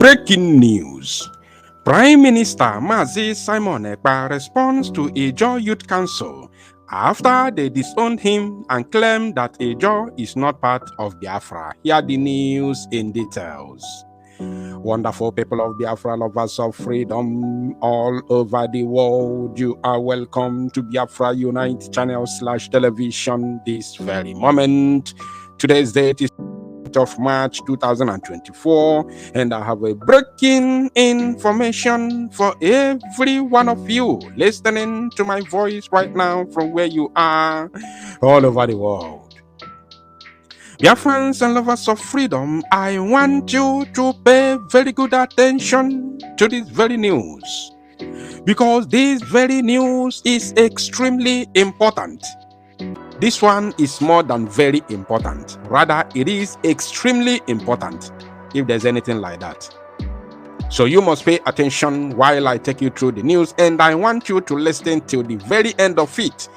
Breaking news. Prime Minister Mazi Simon Ekpa responds to Ijaw Youth Council after they disowned him and claimed that Ijaw is not part of Biafra. Here the news in details. Wonderful people of Biafra, lovers of freedom all over the world, you are welcome to Biafra Unite channel / television this very moment. Today's date is of March 2024, and I have a breaking information for every one of you listening to my voice right now from where you are all over the world. Dear friends and lovers of freedom, I want you to pay very good attention to this very news, because this very news is extremely important. This one is more than very important. Rather, it is extremely important, if there's anything like that. So you must pay attention while I take you through the news, and I want you to listen till the very end of it,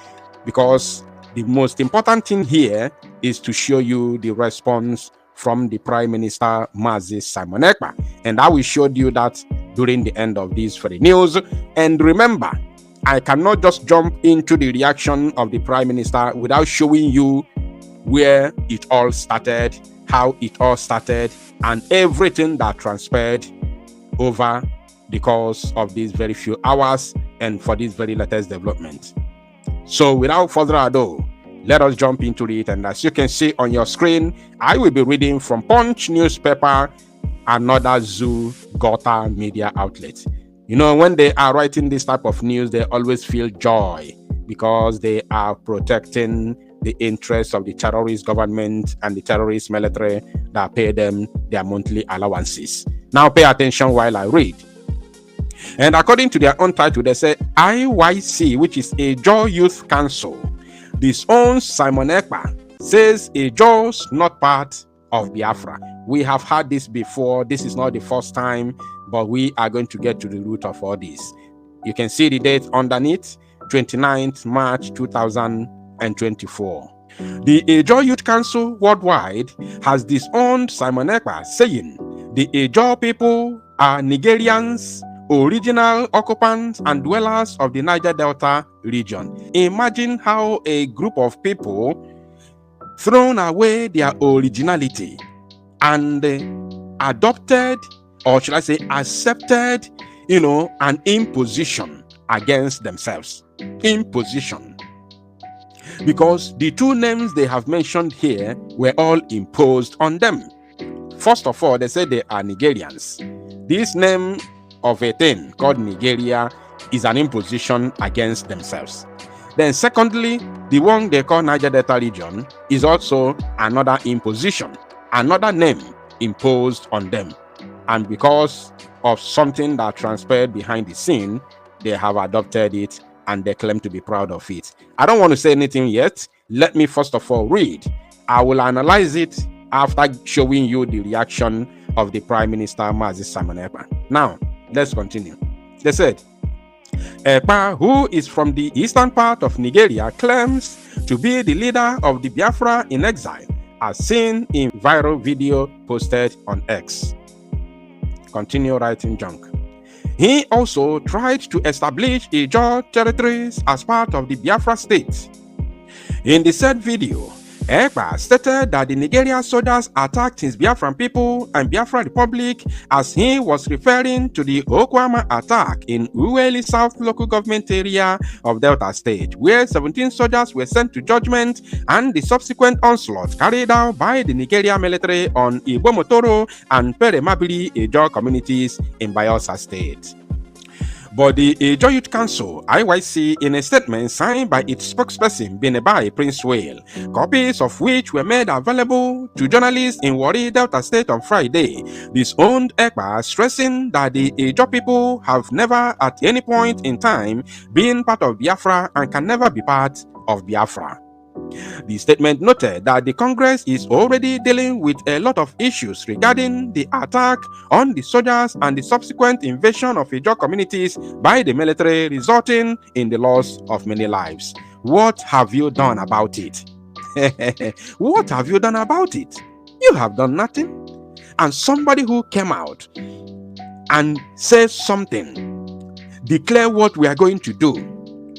because the most important thing here is to show you the response from the Prime Minister Mazi Simon Ekpa, and I will show you that during the end of this very news. And remember, I cannot just jump into the reaction of the Prime Minister without showing you where it all started, how it all started, and everything that transpired over the course of these very few hours and for this very latest development. So without further ado, let us jump into it. And as you can see on your screen, I will be reading from Punch newspaper, another Zoo Gota media outlet. You know, when they are writing this type of news, they always feel joy because they are protecting the interests of the terrorist government and the terrorist military that pay them their monthly allowances. Now pay attention while I read. And according to their own title, they say IYC, which is Ijaw Youth Council, disowns Simon Ekpa, says Ijaw's not part of Biafra. We have had this before. This is not the first time, but we are going to get to the root of all this. You can see the date underneath, 29th March 2024. The Ijaw Youth Council worldwide has disowned Simon Ekpa, saying the Ijaw people are Nigerians, original occupants and dwellers of the Niger Delta region. Imagine how a group of people thrown away their originality and adopted, or should I say accepted, an imposition against themselves. Imposition. Because the two names they have mentioned here were all imposed on them. First of all, they say they are Nigerians. This name of a thing called Nigeria is an imposition against themselves. Then secondly, the one they call Niger Delta region is also another imposition, another name imposed on them. And because of something that transpired behind the scene, they have adopted it and they claim to be proud of it. I don't want to say anything yet. Let me first of all read. I will analyze it after showing you the reaction of the Prime Minister Mazi Simon Ekpa. Now, let's continue. They said, Ekpa, who is from the eastern part of Nigeria, claims to be the leader of the Biafra in exile, as seen in viral video posted on X. Continue writing junk. He also tried to establish Ijaw territories as part of the Biafra state. In the said video, Ekpa stated that the Nigerian soldiers attacked his Biafran people and Biafra Republic, as he was referring to the Okwama attack in Uweli South local government area of Delta State, where 17 soldiers were sent to judgment, and the subsequent onslaught carried out by the Nigerian military on Igbomotoro and Peremabili Ijaw communities in Bayelsa State. But the Ijaw Youth Council, IYC, in a statement signed by its spokesperson, Benebai Prince Whale, copies of which were made available to journalists in Warri, Delta State on Friday, disowned Ekpa, stressing that the Ijaw people have never at any point in time been part of Biafra and can never be part of Biafra. The statement noted that the Congress is already dealing with a lot of issues regarding the attack on the soldiers and the subsequent invasion of Ijaw communities by the military, resulting in the loss of many lives. What have you done about it? What have you done about it? You have done nothing. And somebody who came out and say something, declare what we are going to do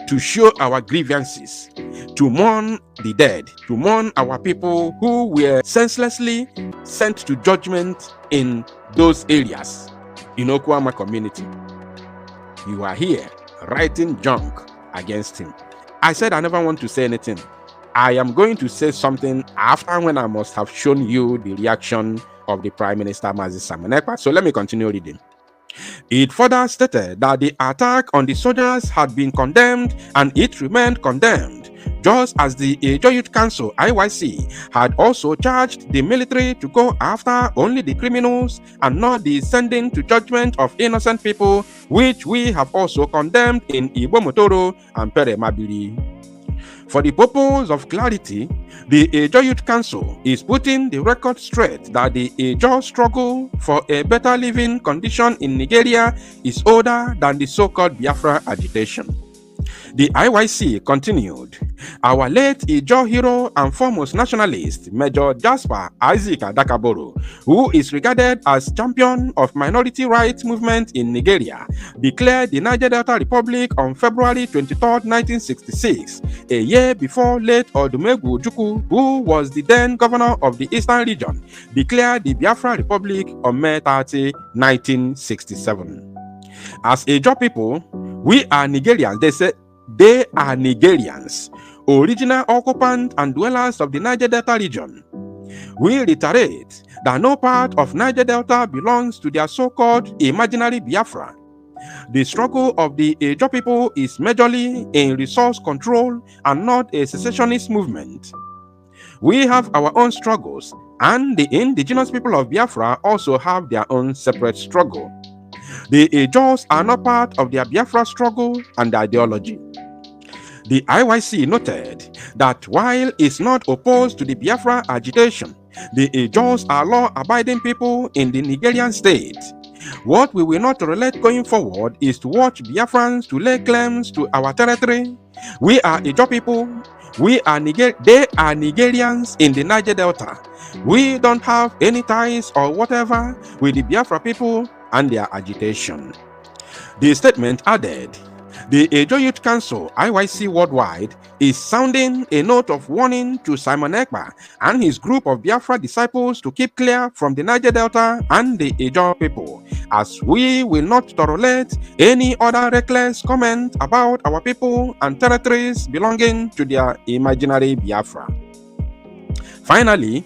to show our grievances, to mourn the dead, to mourn our people who were senselessly sent to judgment in those areas in Okwama community. You are here writing junk against him. I said I never want to say anything. I am going to say something after when I must have shown you the reaction of the Prime Minister Mazi Simon Ekpa. So let me continue reading. It further stated that the attack on the soldiers had been condemned and it remained condemned, just as the Ijaw Youth Council (IYC) had also charged the military to go after only the criminals and not the sending to judgment of innocent people, which we have also condemned in Igbo Motoro and Pere Mabiri. For the purpose of clarity, the Ijaw Youth Council is putting the record straight that the Ijaw struggle for a better living condition in Nigeria is older than the so-called Biafra agitation. The IYC continued, our late Ijaw hero and foremost nationalist, Major Jasper Isaac Adakaboro, who is regarded as champion of minority rights movement in Nigeria, declared the Niger Delta Republic on February 23, 1966, a year before late Odumegwu Ojukwu, who was the then governor of the Eastern region, declared the Biafra Republic on May 30, 1967. As Ijaw people, we are Nigerians. They are Nigerians, original occupants and dwellers of the Niger Delta region. We reiterate that no part of Niger Delta belongs to their so-called imaginary Biafra. The struggle of the Ijaw people is majorly in resource control and not a secessionist movement. We have our own struggles, and the indigenous people of Biafra also have their own separate struggle. The Ijaws are not part of their Biafra struggle and ideology. The IYC noted that while it's not opposed to the Biafra agitation, the Ijaws are law-abiding people in the Nigerian state. What we will not relate going forward is to watch Biafrans to lay claims to our territory. We are Ijaw people. They are Nigerians in the Niger Delta. We don't have any ties or whatever with the Biafra people and their agitation. The statement added, the Ijaw Youth Council (IYC) worldwide is sounding a note of warning to Simon Ekpa and his group of Biafra disciples to keep clear from the Niger Delta and the Ijaw people, as we will not tolerate any other reckless comment about our people and territories belonging to their imaginary Biafra. Finally,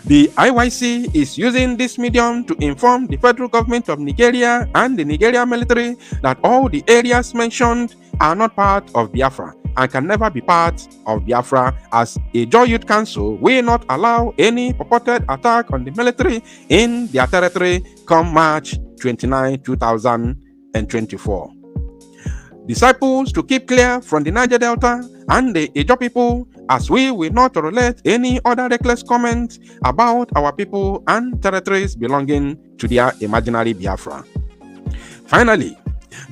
the IYC is using this medium to inform the federal government of Nigeria and the Nigerian military that all the areas mentioned are not part of Biafra and can never be part of Biafra, as Ijaw Youth Council will not allow any purported attack on the military in their territory come March 29, 2024. Disciples to keep clear from the Niger Delta and the Ijaw people, as we will not tolerate any other reckless comment about our people and territories belonging to their imaginary Biafra. Finally,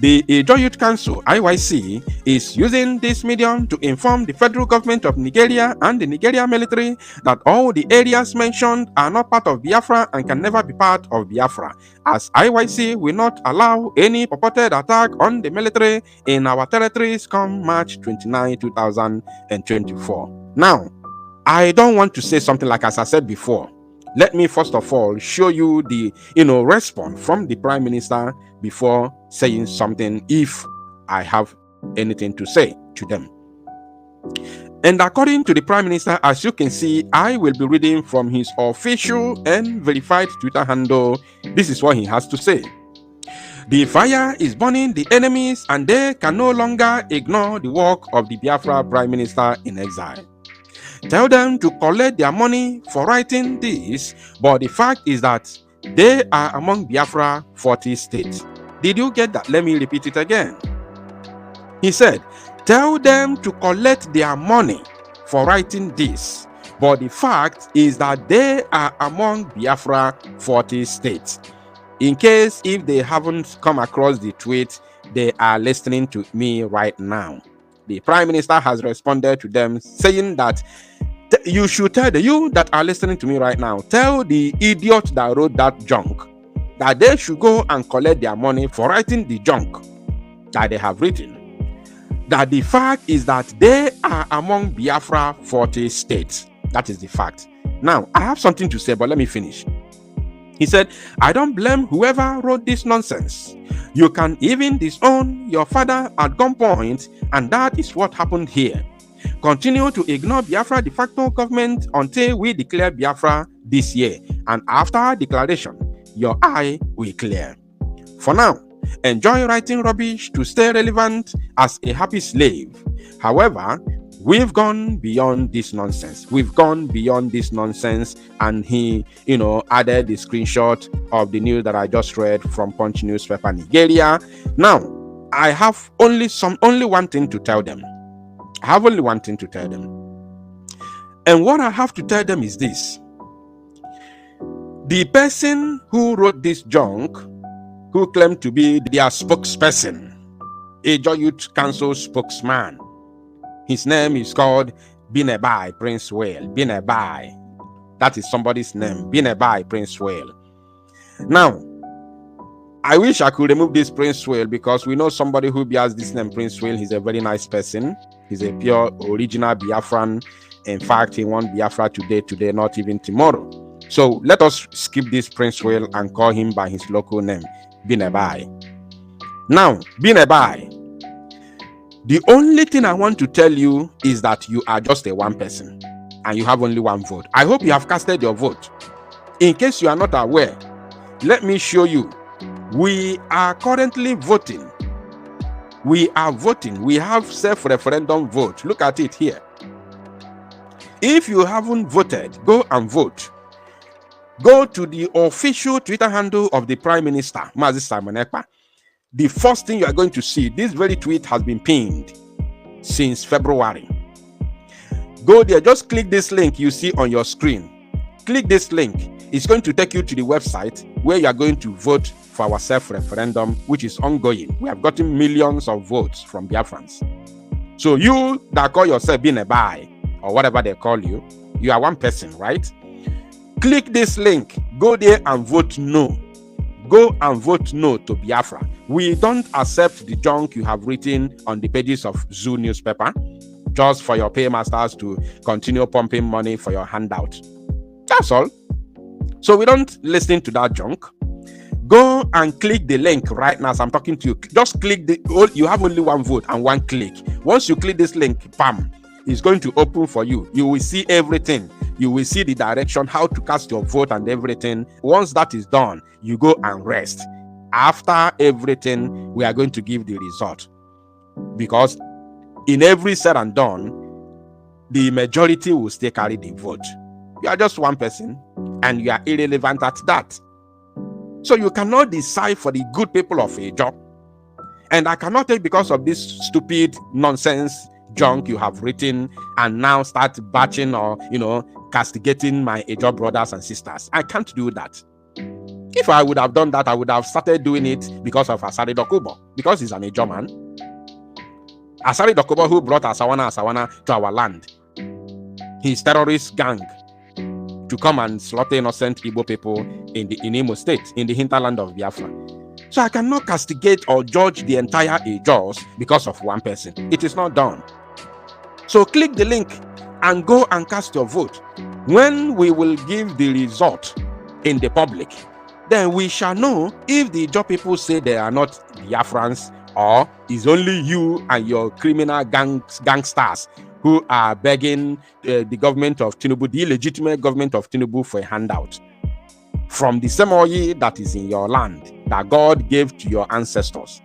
the Ijaw Youth Council (IYC) is using this medium to inform the federal government of Nigeria and the Nigerian military that all the areas mentioned are not part of Biafra and can never be part of Biafra, as IYC will not allow any purported attack on the military in our territories come March 29, 2024. Now, I don't want to say something like as I said before. Let me first of all show you the response from the Prime Minister before saying something, if I have anything to say to them. And according to the Prime Minister, as you can see, I will be reading from his official and verified Twitter handle. This is what he has to say. The fire is burning the enemies and they can no longer ignore the work of the Biafra Prime Minister in exile. Tell them to collect their money for writing this, but the fact is that they are among Biafra 40 states. Did you get that? Let me repeat it again. He said, tell them to collect their money for writing this, but the fact is that they are among Biafra 40 states. In case if they haven't come across the tweet, they are listening to me right now. The Prime Minister has responded to them saying that you should tell you that are listening to me right now, tell the idiot that wrote that junk that they should go and collect their money for writing the junk that they have written. That the fact is that they are among Biafra 40 states. That is the fact. Now, I have something to say, but let me finish. He said, I don't blame whoever wrote this nonsense. You can even disown your father at gunpoint, and that is what happened here. Continue to ignore Biafra de facto government until we declare Biafra this year, and after declaration, your eye will clear. For now, enjoy writing rubbish to stay relevant as a happy slave. However, we've gone beyond this nonsense. We've gone beyond this nonsense. And he, added the screenshot of the news that I just read from Punch newspaper, Nigeria. Now, I have only one thing to tell them. I have only one thing to tell them. And what I have to tell them is this. The person who wrote this junk, who claimed to be their spokesperson, Ijaw Youth Council spokesman, his name is called Binebai Prince Whale. Binebai. That is somebody's name. Binebai Prince Whale. Now, I wish I could remove this Prince Whale because we know somebody who bears this name, Prince Whale. He's a very nice person. He's a pure original Biafran. In fact, he won Biafra today, not even tomorrow. So let us skip this Prince Whale and call him by his local name, Binebai. Now, Binebai, the only thing I want to tell you is that you are just a one person and you have only one vote. I hope you have casted your vote. In case you are not aware, let me show you. We are currently voting. We are voting. We have self-referendum vote. Look at it here. If you haven't voted, go and vote. Go to the official Twitter handle of the Prime Minister, Mazi Simon Ekpa. The first thing you are going to see, this very tweet has been pinned since February. Go there, just click this link you see on your screen. Click this link. It's going to take you to the website where you are going to vote for our self-referendum, which is ongoing. We have gotten millions of votes from Biafrans. So you that call yourself being a buy, or whatever they call you, you are one person, right? Click this link. Go there and vote no. Go and vote no to Biafra. We don't accept the junk you have written on the pages of Zoo newspaper just for your paymasters to continue pumping money for your handout. That's all. So we don't listen to that junk. Go and click the link right now as I'm talking to you. Just click you have only one vote and one click. Once you click this link, bam, it's going to open for you. You will see everything. You will see the direction, how to cast your vote and everything. Once that is done, you go and rest. After everything, we are going to give the result. Because in every said and done, the majority will still carry the vote. You are just one person and you are irrelevant at that. So you cannot decide for the good people of Ijaw. And I cannot take because of this stupid nonsense junk you have written and now start batching or, castigating my Ijaw brothers and sisters. I can't do that. If I would have done that, I would have started doing it because of Asari Dokubo, because he's an Ijaw man. Asari Dokubo, who brought Asawana to our land. His terrorist gang to come and slaughter innocent Igbo people in Imo State, in the hinterland of Biafra. So I cannot castigate or judge the entire Ijaws because of one person. It is not done. So click the link and go and cast your vote. When we will give the result in the public, then we shall know if the Ijaw people say they are not Biafrans or is only you and your criminal gangsters who are begging the government of Tinubu, the illegitimate government of Tinubu, for a handout from the same oil that is in your land that God gave to your ancestors.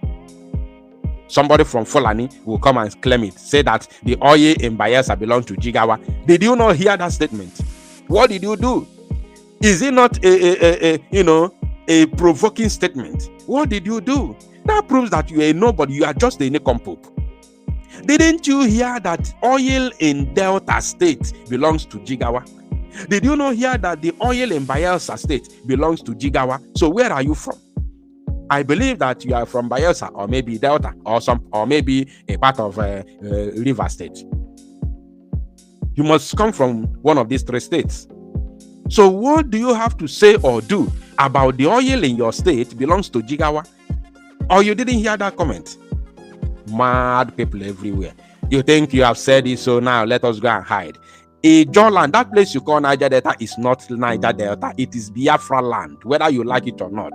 Somebody from Fulani will come and claim it, say that the oil in Bayelsa belongs to Jigawa. Did you not hear that statement? What did you do? Is it not a provoking statement? What did you do? That proves that you are nobody. You are just a nincompoop. Didn't you hear that oil in Delta State belongs to Jigawa? Did you not hear that the oil in Bayelsa State belongs to Jigawa? So where are you from? I believe that you are from Bayelsa or maybe Delta or maybe a part of River State. You must come from one of these three states. So what do you have to say or do about the oil in your state belongs to Jigawa? Or you didn't hear that comment? Mad people everywhere. You think you have said it, so now let us go and hide. Ijaw land, that place you call Niger Delta, is not Niger Delta. It is Biafra land, whether you like it or not.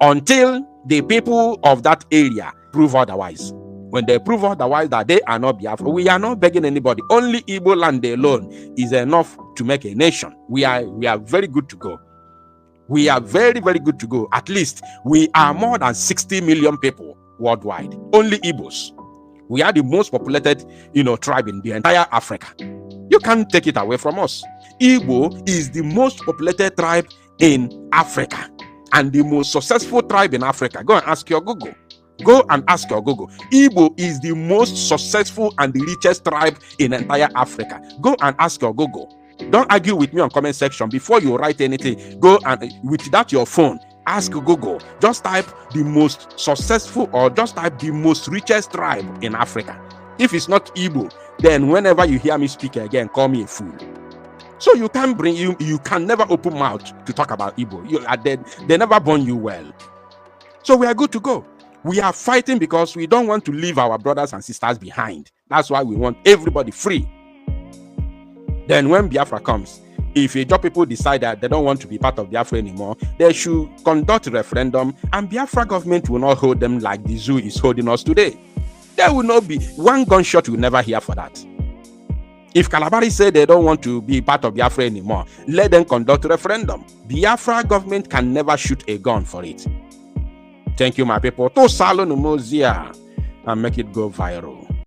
Until the people of that area prove otherwise. When they prove otherwise that they are not Biafra, we are not begging anybody. Only Igbo land alone is enough to make a nation. We are very good to go. We are very, very good to go. At least we are more than 60 million people worldwide. Only Igbos. We are the most populated, tribe in the entire Africa. You can't take it away from us. Igbo is the most populated tribe in Africa and the most successful tribe in Africa. Go and ask your Google. Go and ask your Google. Igbo is the most successful and the richest tribe in entire Africa. Go and ask your Google. Don't argue with me on comment section before you write anything. Go and with that your phone, ask Google. Just type the most successful or just type the most richest tribe in Africa. If it's not Igbo, then whenever you hear me speak again, call me a fool. So you can never open mouth to talk about Igbo. They never born you well. So we are good to go. We are fighting because we don't want to leave our brothers and sisters behind. That's why we want everybody free. Then when Biafra comes, if Ijaw people decide that they don't want to be part of Biafra anymore, they should conduct a referendum, and Biafra government will not hold them like the zoo is holding us today. There will not be one gunshot. You'll never hear for that. If Kalabari say they don't want to be part of Biafra anymore, let them conduct a referendum. Biafra government can never shoot a gun for it. Thank you, my people. To Salon Mozia and make it go viral.